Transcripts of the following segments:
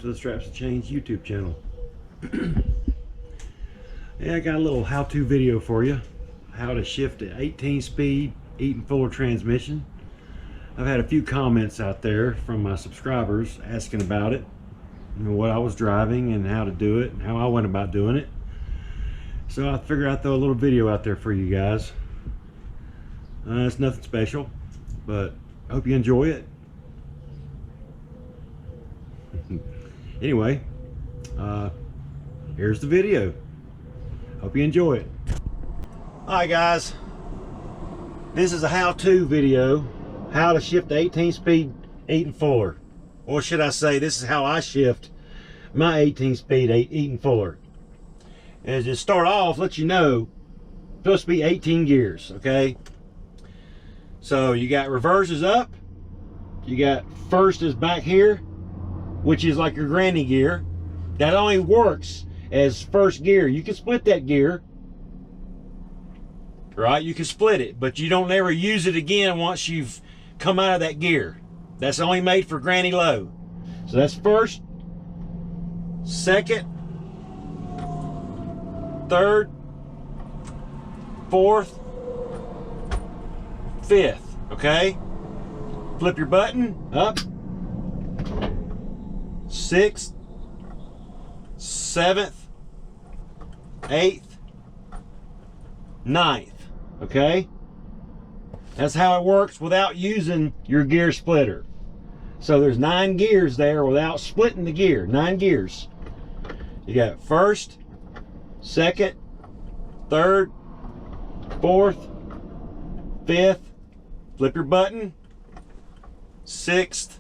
to the Straps&Chains YouTube channel. Yeah, I got a little how-to video for you. How to shift an 18-speed EatonFuller transmission. I've had a few comments out there from my subscribers asking about it, and what I was driving and how to do it and how I went about doing it. So I figured I'd throw a little video out there for you guys. It's nothing special, but I hope you enjoy it. Anyway, here's the video. Hope you enjoy it. Alright guys, this is a how-to video, how to shift the 18-speed EatonFuller. Or should I say, this is how I shift my 18-speed EatonFuller. As to start off, let you know, it's supposed to be 18 gears, okay? So you got reverse is up, you got first is back here, which is like your granny gear. That only works as first gear. You can split that gear, right? You can split it, but you don't ever use it again once you've come out of that gear. That's only made for granny low. So that's first, second, third, fourth, fifth, okay? Flip your button up. Sixth, seventh, eighth, ninth, okay? That's how it works without using your gear splitter. So there's 9 gears there without splitting the gear. 9 gears. You got first, second, third, fourth, fifth, flip your button, sixth,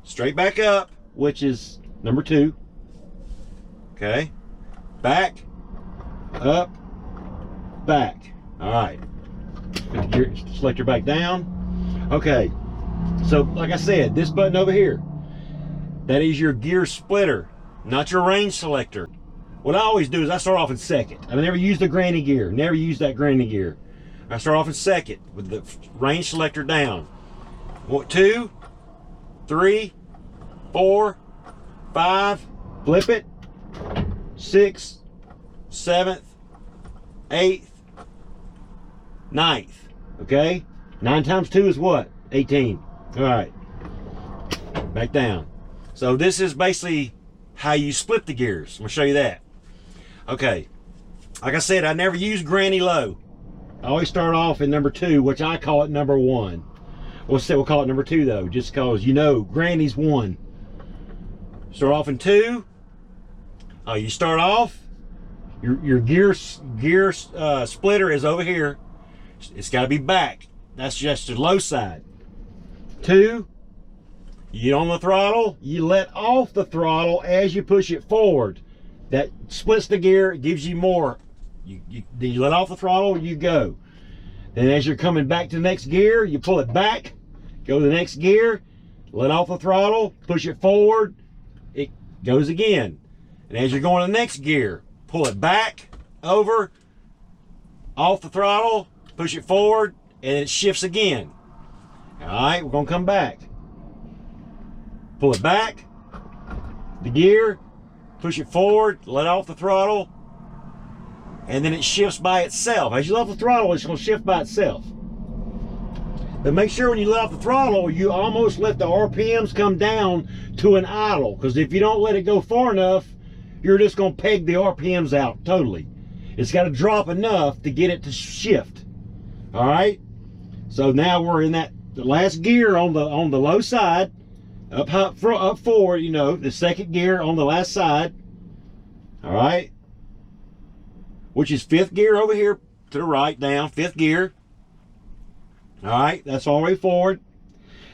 straight back up, which is number 2, okay, back, up, back. All right, select your back down. Okay, so like I said, this button over here, that is your gear splitter, not your range selector. What I always do is I start off in second. I never use the granny gear, never use that granny gear. I start off in second with the range selector down. 2, 3, 4, 5, flip it, 6, 7th, 8th, 9th, okay? 9 times 2 is what? 18. All right, back down. So this is basically how you split the gears. I'm gonna show you that. Okay, like I said, I never use granny low. I always start off in number 2, which I call it number 1. We'll call it number 2 though, just cause you know granny's 1. Start off in 2. You start off, your gear splitter is over here. It's got to be back. That's just the low side. 2, you get on the throttle, you let off the throttle as you push it forward. That splits the gear, it gives you more. You let off the throttle, you go. Then as you're coming back to the next gear, you pull it back, go to the next gear, let off the throttle, push it forward, it goes again. And as you're going to the next gear, pull it back, over, off the throttle, push it forward, and it shifts again. All right, we're gonna come back. Pull it back, the gear, push it forward, let off the throttle, and then it shifts by itself. As you let off the throttle, it's gonna shift by itself. But make sure when you let off the throttle, you almost let the RPMs come down to an idle, because if you don't let it go far enough, you're just gonna peg the RPMs out totally. It's gotta drop enough to get it to shift. All right? So now we're in that the last gear on the low side, up forward, you know, the second gear on the last side. All right? Which is 5th gear over here to the right, down, 5th gear. All right, that's all the way forward.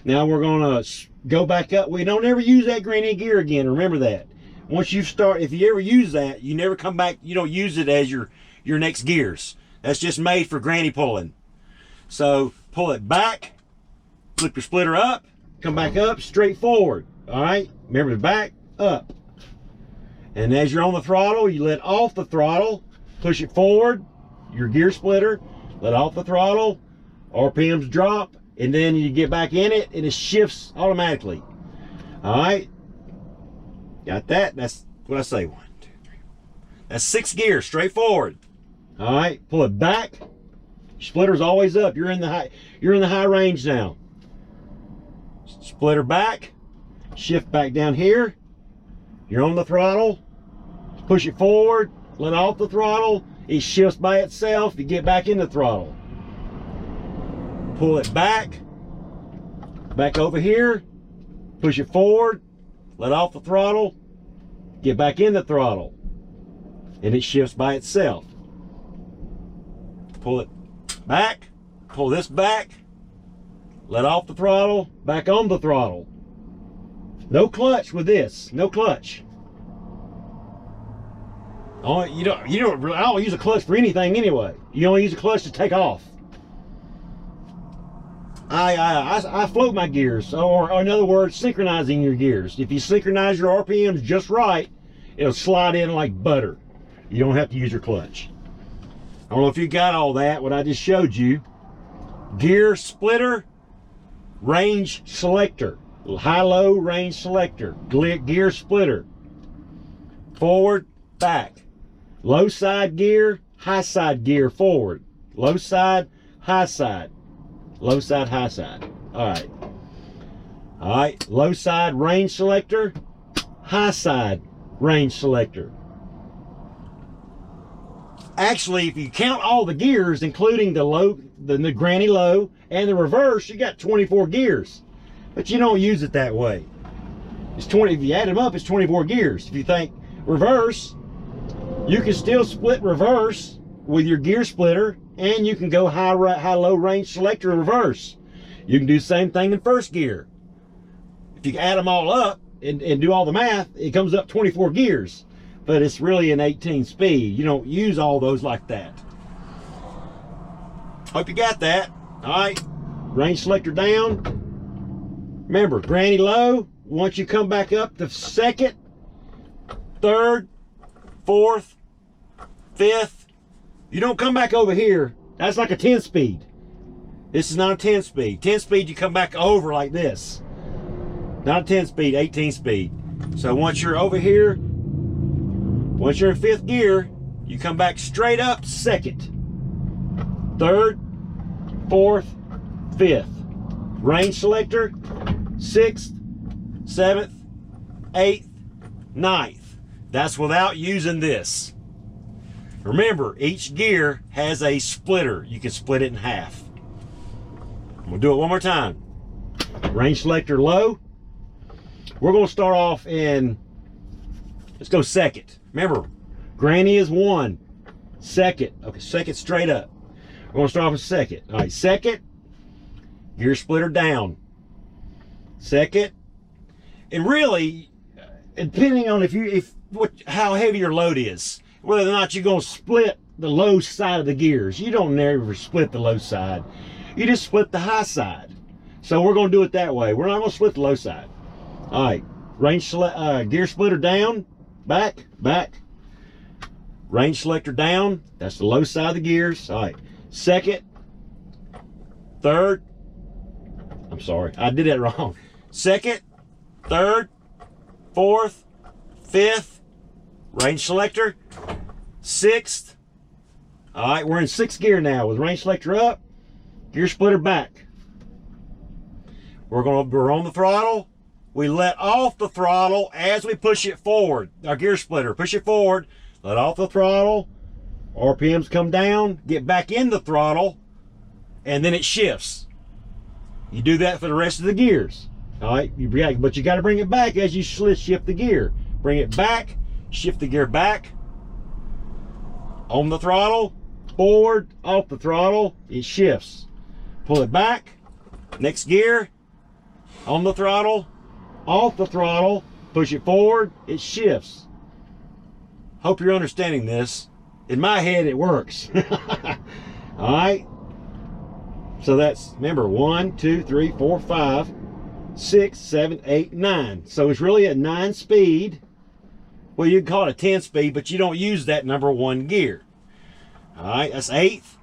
Now we're gonna go back up. We don't ever use that granny gear again, remember that. Once you start, if you ever use that, you never come back, you don't use it as your next gears. That's just made for granny pulling. So pull it back, flip your splitter up, come back up, straight forward. All right, remember the back, up. And as you're on the throttle, you let off the throttle, push it forward, your gear splitter, let off the throttle, RPMs drop, and then you get back in it and it shifts automatically. All right, Got that? That's what I say. 1, 2, 3, 4. That's 6 gears, straight forward. All right, pull it back. Splitter's always up. You're in the high range now. Splitter back. Shift back down here. You're on the throttle. Push it forward. Let off the throttle. It shifts by itself. You get back in the throttle. Pull it back. Back over here. Push it forward. Let off the throttle. Get back in the throttle. And it shifts by itself. Pull it back. Pull this back. Let off the throttle. Back on the throttle. No clutch with this. No clutch. Oh, I don't use a clutch for anything anyway. You only use a clutch to take off. I float my gears, or in other words, synchronizing your gears. If you synchronize your RPMs just right, it'll slide in like butter. You don't have to use your clutch. I don't know if you got all that, what I just showed you. Gear splitter, range selector. High-low range selector. Gear splitter. Forward, back. Low side gear, high side gear forward. Low side, high side. Low side, high side. Alright. Alright. Low side range selector. High side range selector. Actually, if you count all the gears, including the low, the granny low, and the reverse, you got 24 gears. But you don't use it that way. It's 20. If you add them up, it's 24 gears. If you think reverse, you can still split reverse with your gear splitter, and you can go high-low range selector reverse. You can do the same thing in first gear. If you add them all up and do all the math, it comes up 24 gears. But it's really an 18 speed. You don't use all those like that. Hope you got that. All right, range selector down. Remember, granny low, once you come back up to second, third, fourth, fifth, you don't come back over here. That's like a 10 speed. This is not a 10 speed. 10 speed, you come back over like this. Not a 10 speed, 18 speed. So once you're over here, once you're in fifth gear, you come back straight up to second, third, fourth, fifth. Range selector, 6th, 7th, 8th, 9th. That's without using this. Remember, each gear has a splitter. You can split it in half. I'm gonna do it one more time. Range selector low. We're gonna start off in, let's go second. Remember, granny is 1. Second, okay, second straight up. We're gonna start off with second. All right, second, gear splitter down. Second, and really, depending on how heavy your load is, whether or not you're going to split the low side of the gears. You don't never split the low side. You just split the high side. So we're going to do it that way. We're not going to split the low side. All right, gear splitter down, back. Range selector down. That's the low side of the gears. All right, second, third. I'm sorry, I did that wrong. Second, third, fourth, fifth, range selector, 6th. All right, we're in 6th gear now with range selector up, gear splitter back. We're on the throttle. We let off the throttle as we push it forward. Our gear splitter, push it forward, let off the throttle, RPMs come down, get back in the throttle, and then it shifts. You do that for the rest of the gears. All right, but you got to bring it back as you shift the gear. Bring it back, shift the gear back. On the throttle, forward, off the throttle, it shifts. Pull it back, next gear, on the throttle, off the throttle, push it forward, it shifts. Hope you're understanding this. In my head, it works. All right. So that's, remember, 1, 2, 3, 4, 5, 6, 7, 8, 9. So it's really a 9 speed. Well, you can call it a 10 speed, but you don't use that number 1 gear. All right, that's 8th.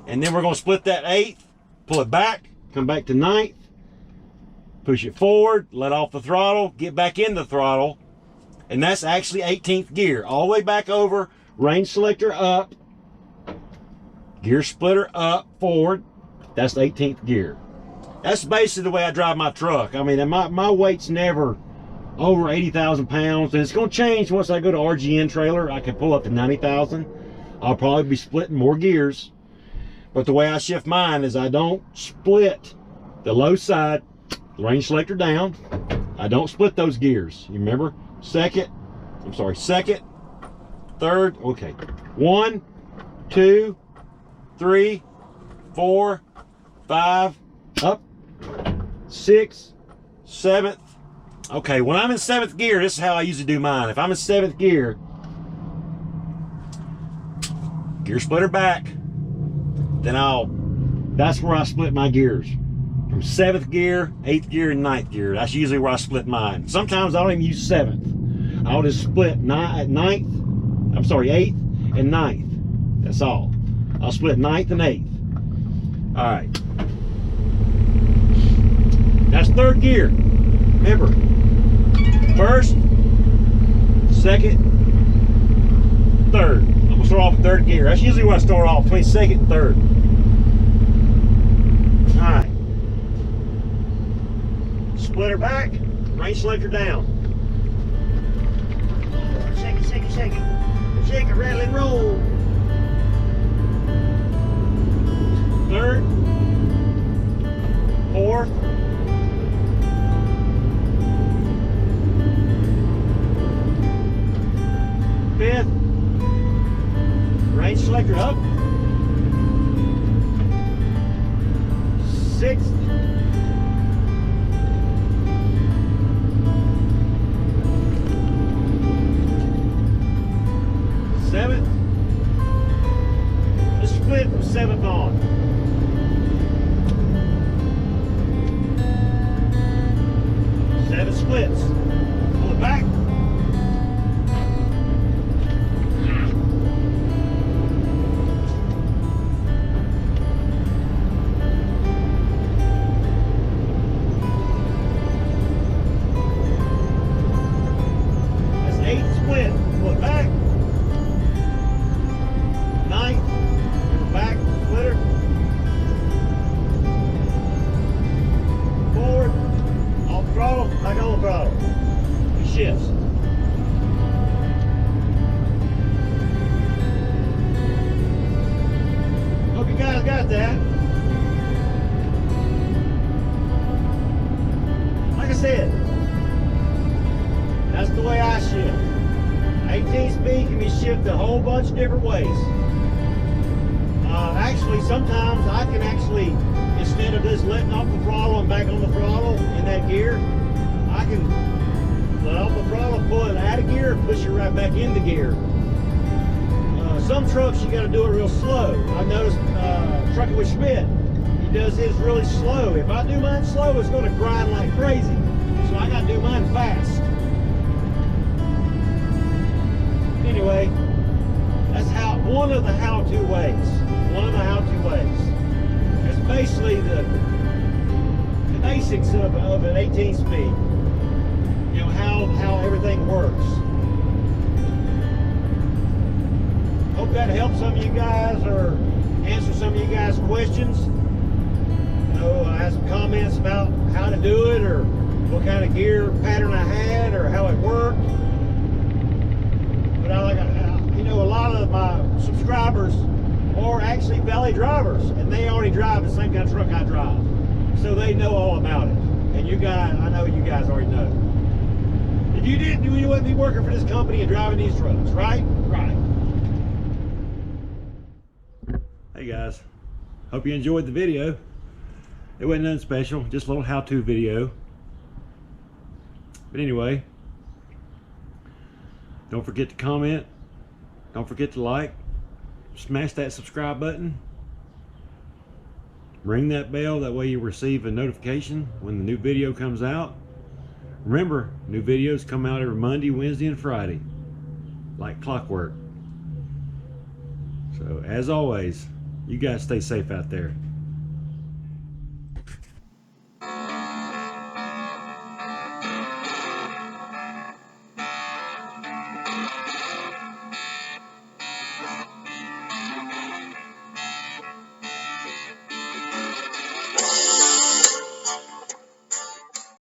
And then we're going to split that 8th, pull it back, come back to 9th, push it forward, let off the throttle, get back in the throttle, And that's actually 18th gear. All the way back over, range selector up, gear splitter up, forward. That's the 18th gear. That's basically the way I drive my truck. I mean, my weight's never over 80,000 pounds, and it's going to change once I go to RGN trailer. I can pull up to 90,000. I'll probably be splitting more gears, but the way I shift mine is I don't split the low side, the range selector down. I don't split those gears. You remember? Second, third, okay. 1, 2, 3, 4, 5, up, 6, 7th. Okay, when I'm in 7th gear, this is how I usually do mine. If I'm in 7th gear, gear splitter back, then that's where I split my gears. From 7th gear, 8th gear, and 9th gear. That's usually where I split mine. Sometimes I don't even use 7th. I'll just split 8th and 9th. That's all. I'll split 9th and 8th. All right. That's 3rd gear. Remember, 1st, 2nd, 3rd. I'm gonna start off with 3rd gear. That's usually where I start off, between 2nd and 3rd. All right. Splitter back, range selector down. Shake it, shake it, shake it. Shake it, rattle and roll. 3rd, 4th, 5th, range selector up. 6th, 7th. Let's split from 7th on. 7 splits. Pull it back. That's 8 split. Pull it back. 9th. Back. Splitter. Forward. Off throttle. Back on the throttle. It shifts. Hope you guys got that. Like I said, that's the way I shift. 18 speed can be shifted a whole bunch of different ways. Actually, sometimes I can instead of just letting off the throttle and back on the throttle in that gear, I can let off the throttle, pull it out of gear, and push it right back into gear. Some trucks you got to do it real slow. I've noticed trucking with Schmidt, he does his really slow. If I do mine slow, it's going to grind like crazy. So I got to do mine fast. Anyway, that's one of the how-to ways. One of the how-to ways. It's basically the basics of an 18 speed. You know, how everything works. Hope that helps some of you guys or answer some of you guys' questions. You know, I had some comments about how to do it or what kind of gear pattern I had or how it worked. But you know, a lot of my subscribers are actually valley drivers, and they already drive the same kind of truck I drive, so they know all about it. And you guys, I know you guys already know. If you didn't, you wouldn't be working for this company and driving these trucks, right? Right. Hey guys, hope you enjoyed the video. It wasn't nothing special, just a little how-to video. But anyway, don't forget to comment, don't forget to like, smash that subscribe button, ring that bell, that way you receive a notification when the new video comes out. Remember, new videos come out every Monday, Wednesday, and Friday, like clockwork. So as always, you guys stay safe out there.